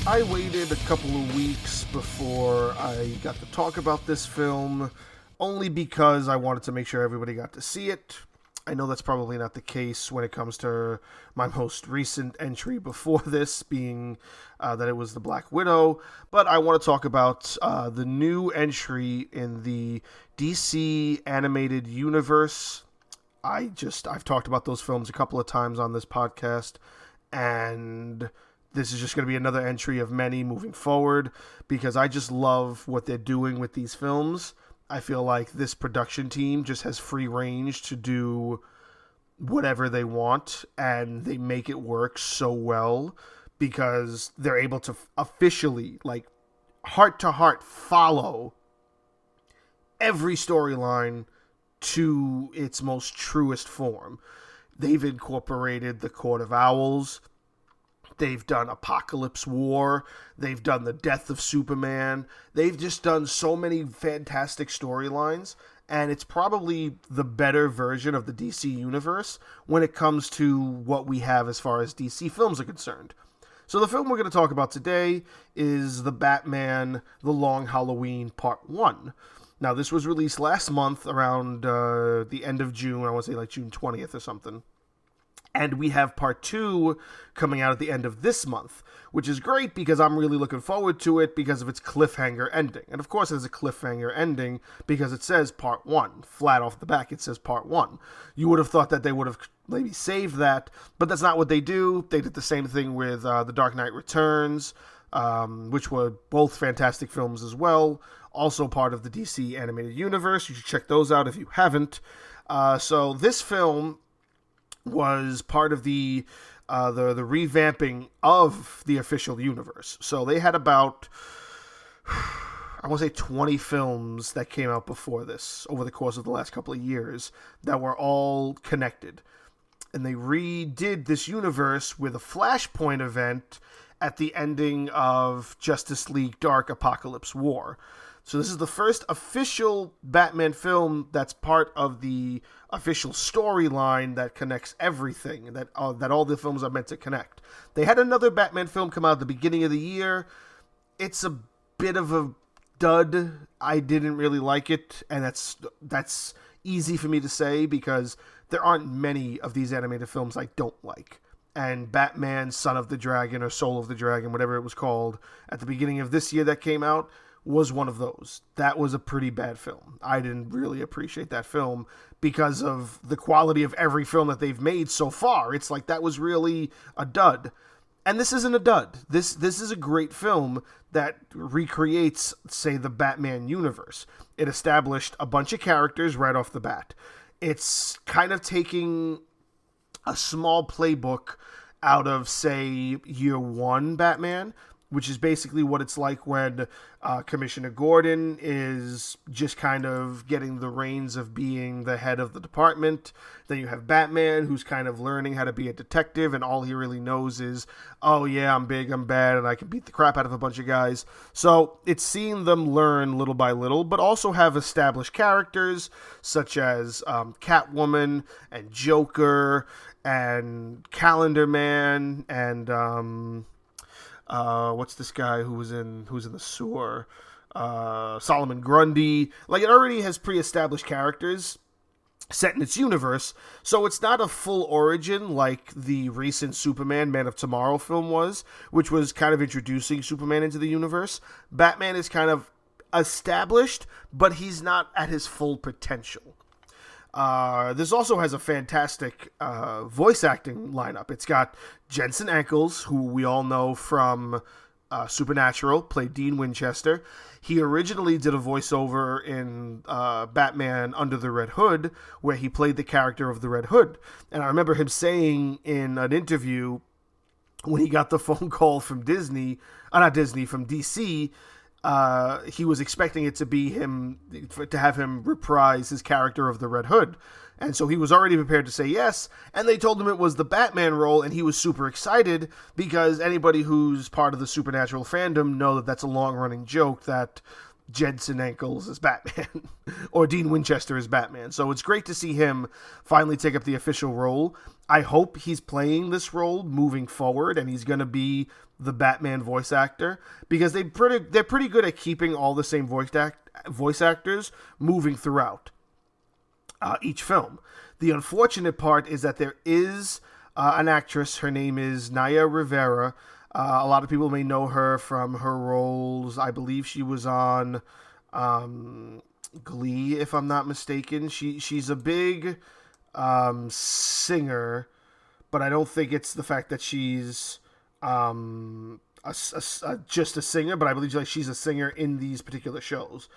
I waited a couple of weeks before I got to talk about this film, only because I wanted to make sure everybody got to see it. I know that's probably not the case when it comes to my most recent entry before this, being that it was The Black Widow, but I want to talk about the new entry in the DC animated universe. I've talked about those films a couple of times on this podcast, and this is just going to be another entry of many moving forward because I just love what they're doing with these films. I feel like this production team just has free range to do whatever they want, and they make it work so well because they're able to officially, like, heart to heart follow every storyline to its most truest form. They've incorporated the Court of Owls. They've done Apocalypse War. They've done the death of Superman. They've just done so many fantastic storylines, and it's probably the better version of the DC universe when it comes to what we have as far as DC films are concerned. So the film we're going to talk about today is The Batman: The Long Halloween Part 1. Now, this was released last month around the end of June. I want to say like June 20th or something. And we have part 2 coming out at the end of this month, which is great because I'm really looking forward to it because of its cliffhanger ending. And of course, it has a cliffhanger ending because it says part 1. Flat off the back, it says part 1. You would have thought that they would have maybe saved that, but that's not what they do. They did the same thing with The Dark Knight Returns, which were both fantastic films as well. Also part of the DC animated universe. You should check those out if you haven't. So this film was part of the revamping of the official universe. So they had about, I want to say 20 films that came out before this over the course of the last couple of years that were all connected. And they redid this universe with a Flashpoint event at the ending of Justice League Dark Apocalypse War. So this is the first official Batman film that's part of the official storyline that connects everything, that all the films are meant to connect. They had another Batman film come out at the beginning of the year. It's a bit of a dud. I didn't really like it, and that's easy for me to say because there aren't many of these animated films I don't like. And Batman, Son of the Dragon, or Soul of the Dragon, whatever it was called, at the beginning of this year that came out, was one of those. That was a pretty bad film. I didn't really appreciate that film because of the quality of every film that they've made so far. It's like that was really a dud. And this isn't a dud. This is a great film that recreates, say, the Batman universe. It established a bunch of characters right off the bat. It's kind of taking a small playbook out of, say, Year One Batman, which is basically what it's like when Commissioner Gordon is just kind of getting the reins of being the head of the department. Then you have Batman, who's kind of learning how to be a detective, and all he really knows is, oh yeah, I'm big, I'm bad, and I can beat the crap out of a bunch of guys. So it's seeing them learn little by little, but also have established characters such as Catwoman and Joker and Calendar Man and what's this guy who's in the sewer? Solomon Grundy. Like, it already has pre-established characters set in its universe, so it's not a full origin like the recent Superman Man of Tomorrow film was, which was kind of introducing Superman into the universe. Batman is kind of established, but he's not at his full potential. This also has a fantastic voice acting lineup. It's got Jensen Ackles, who we all know from Supernatural, played Dean Winchester. He originally did a voiceover in Batman Under the Red Hood, where he played the character of the Red Hood. And I remember him saying in an interview when he got the phone call from from DC, he was expecting it to be him, to have him reprise his character of the Red Hood. And so he was already prepared to say yes, and they told him it was the Batman role, and he was super excited because anybody who's part of the Supernatural fandom know that that's a long-running joke that Jensen Ackles is Batman, or Dean Winchester is Batman. So it's great to see him finally take up the official role. I hope he's playing this role moving forward, and he's going to be the Batman voice actor, because they're pretty good at keeping all the same voice actors moving throughout each film. The unfortunate part is that there is an actress. Her name is Naya Rivera. A lot of people may know her from her roles. I believe she was on Glee, if I'm not mistaken. She's a big singer, but I don't think it's the fact that she's just a singer, but I believe she's a singer in these particular shows.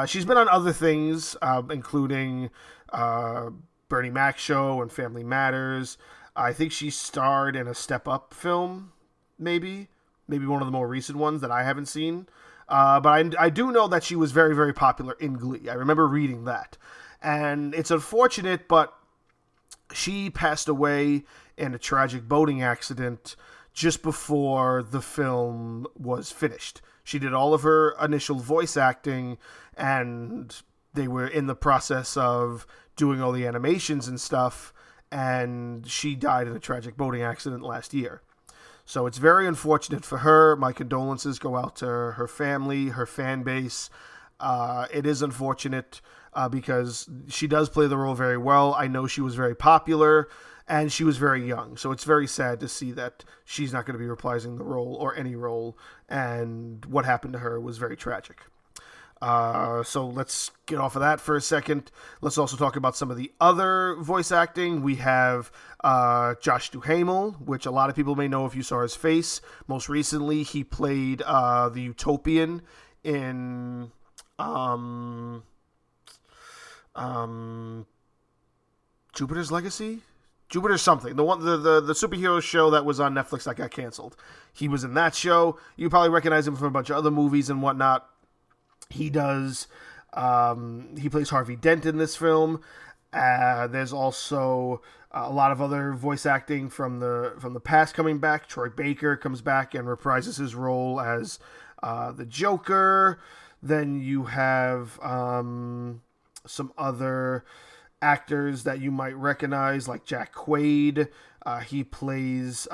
She's been on other things, including Bernie Mac Show and Family Matters. I think she starred in a Step Up film, maybe one of the more recent ones that I haven't seen. But I do know that she was very, very popular in Glee. I remember reading that. And it's unfortunate, but she passed away in a tragic boating accident just before the film was finished. She did all of her initial voice acting, and they were in the process of doing all the animations and stuff, and she died in a tragic boating accident last year. So it's very unfortunate for her. My condolences go out to her family, her fan base. It is unfortunate because she does play the role very well. I know she was very popular, and she was very young. So it's very sad to see that she's not going to be reprising the role or any role, and what happened to her was very tragic. So let's get off of that for a second. Let's also talk about some of the other voice acting. We have Josh Duhamel, which a lot of people may know if you saw his face. Most recently, he played the Utopian in Jupiter's Legacy? Jupiter's something. The superhero show that was on Netflix that got canceled. He was in that show. You probably recognize him from a bunch of other movies and whatnot. He does. He plays Harvey Dent in this film. There's also a lot of other voice acting from the past coming back. Troy Baker comes back and reprises his role as the Joker. Then you have some other actors that you might recognize, like Jack Quaid. He plays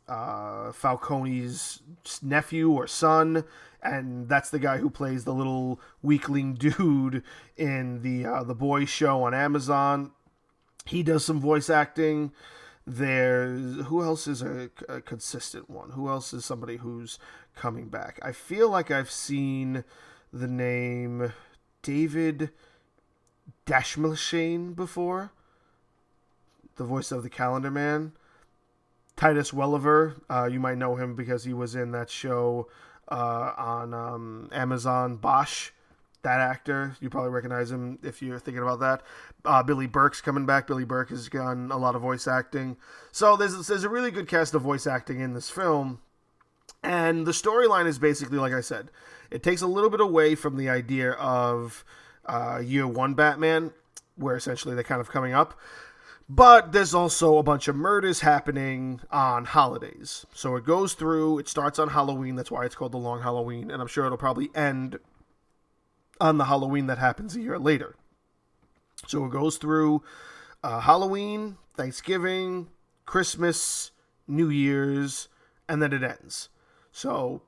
Falcone's nephew or son, and that's the guy who plays the little weakling dude in the Boys show on Amazon. He does some voice acting. Who else is a consistent one? Who else is somebody who's coming back? I feel like I've seen the name David Dashmilshane before. The voice of the Calendar Man. Titus Welliver, you might know him because he was in that show on Amazon, Bosch. That actor, you probably recognize him if you're thinking about that. Billy Burke's coming back. Billy Burke has done a lot of voice acting. So there's a really good cast of voice acting in this film. And the storyline is basically, like I said, it takes a little bit away from the idea of Year One Batman, where essentially they're kind of coming up. But there's also a bunch of murders happening on holidays. So it goes through, it starts on Halloween, that's why it's called The Long Halloween, and I'm sure it'll probably end on the Halloween that happens a year later. So it goes through Halloween, Thanksgiving, Christmas, New Year's, and then it ends. So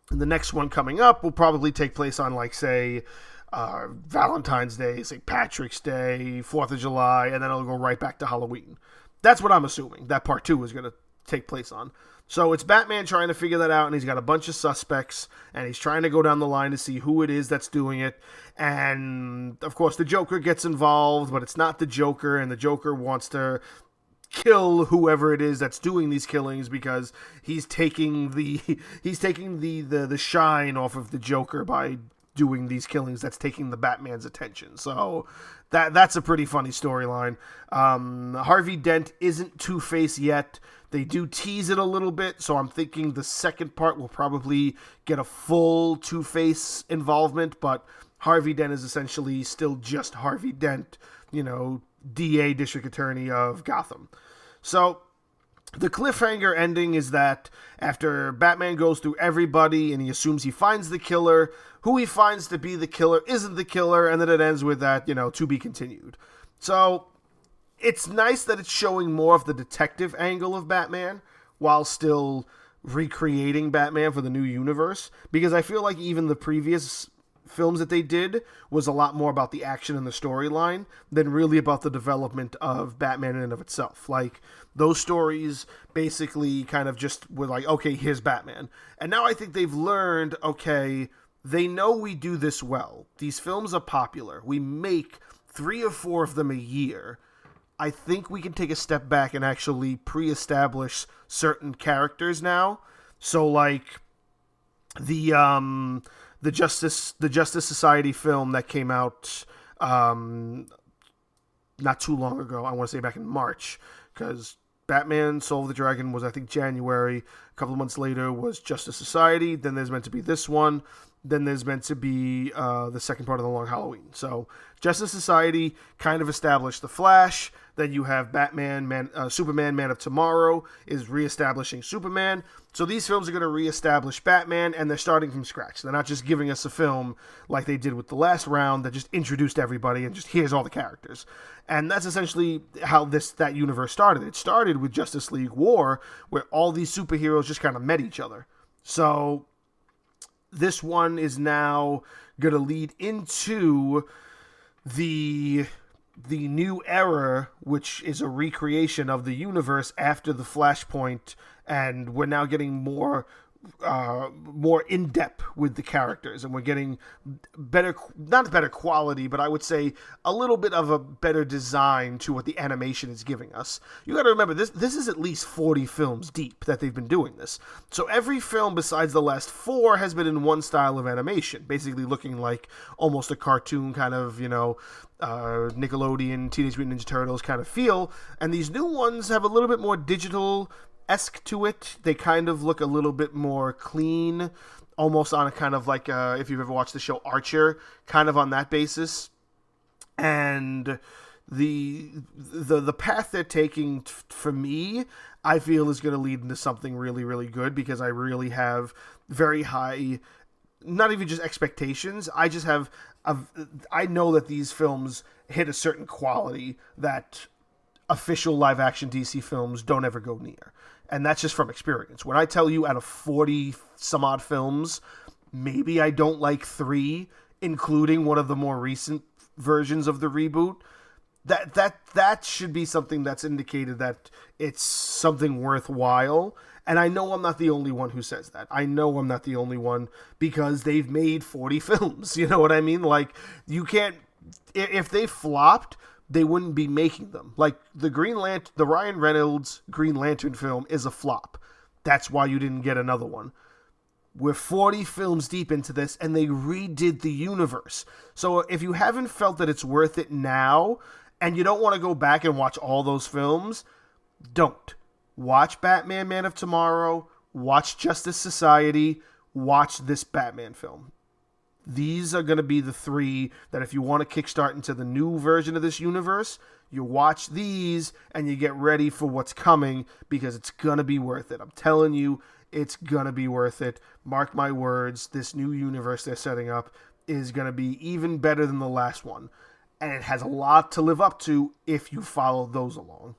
the next one coming up will probably take place on, like, say, Valentine's Day, St. Patrick's Day, 4th of July, and then it'll go right back to Halloween. That's what I'm assuming that part 2 is going to take place on. So it's Batman trying to figure that out, and he's got a bunch of suspects, and he's trying to go down the line to see who it is that's doing it. And, of course, the Joker gets involved, but it's not the Joker, and the Joker wants to kill whoever it is that's doing these killings because he's taking the shine off of the Joker by doing these killings. That's taking the Batman's attention. So that's a pretty funny storyline. Harvey Dent isn't Two-Face yet. They do tease it a little bit, so I'm thinking the second part will probably get a full Two-Face involvement, but Harvey Dent is essentially still just Harvey Dent, DA, District Attorney of Gotham. So the cliffhanger ending is that after Batman goes through everybody and he assumes he finds the killer, who he finds to be the killer isn't the killer, and then it ends with that, to be continued. So it's nice that it's showing more of the detective angle of Batman, while still recreating Batman for the new universe, because I feel like even the previous films that they did was a lot more about the action and the storyline than really about the development of Batman in and of itself. Like, those stories basically kind of just were like, okay, here's Batman. And now I think they've learned, okay, they know we do this well. These films are popular. We make 3 or 4 of them a year. I think we can take a step back and actually pre-establish certain characters now. So, like, the Justice Society film that came out not too long ago. I want to say back in March, because Batman Soul of the Dragon was, I think, January. A couple of months later was Justice Society. Then there's meant to be this one. Then there's meant to be the second part of The Long Halloween. So Justice Society kind of established the Flash. Then you have Superman, Man of Tomorrow is reestablishing Superman. So these films are going to reestablish Batman, and they're starting from scratch. They're not just giving us a film like they did with the last round that just introduced everybody and just here's all the characters. And that's essentially how that universe started. It started with Justice League War, where all these superheroes just kind of met each other. So this one is now going to lead into the new era, which is a recreation of the universe after the Flashpoint, and we're now getting more in depth with the characters, and we're getting not better quality, but I would say a little bit of a better design to what the animation is giving us. You got to remember, this is at least 40 films deep that they've been doing this. So every film besides the last 4 has been in one style of animation, basically looking like almost a cartoon kind of, Nickelodeon, Teenage Mutant Ninja Turtles kind of feel. And these new ones have a little bit more digital-esque to it. They kind of look a little bit more clean, almost on a kind of like, if you've ever watched the show Archer, kind of on that basis. And the path they're taking, for me, I feel is going to lead into something really, really good, because I really have very high, not even just expectations, I know that these films hit a certain quality that official live-action DC films don't ever go near. And that's just from experience. When I tell you out of 40-some-odd films, maybe I don't like 3, including one of the more recent versions of the reboot, that should be something that's indicated that it's something worthwhile. And I know I'm not the only one who says that. I know I'm not the only one, because they've made 40 films. You know what I mean? Like, you can't... If they flopped, they wouldn't be making them. Like, the Ryan Reynolds Green Lantern film is a flop. That's why you didn't get another one. We're 40 films deep into this, and they redid the universe. So if you haven't felt that it's worth it now, and you don't want to go back and watch all those films, don't. Watch Batman, Man of Tomorrow, watch Justice Society, watch this Batman film. These are going to be the 3 that if you want to kickstart into the new version of this universe, you watch these and you get ready for what's coming, because it's going to be worth it. I'm telling you, it's going to be worth it. Mark my words, this new universe they're setting up is going to be even better than the last one. And it has a lot to live up to if you follow those along.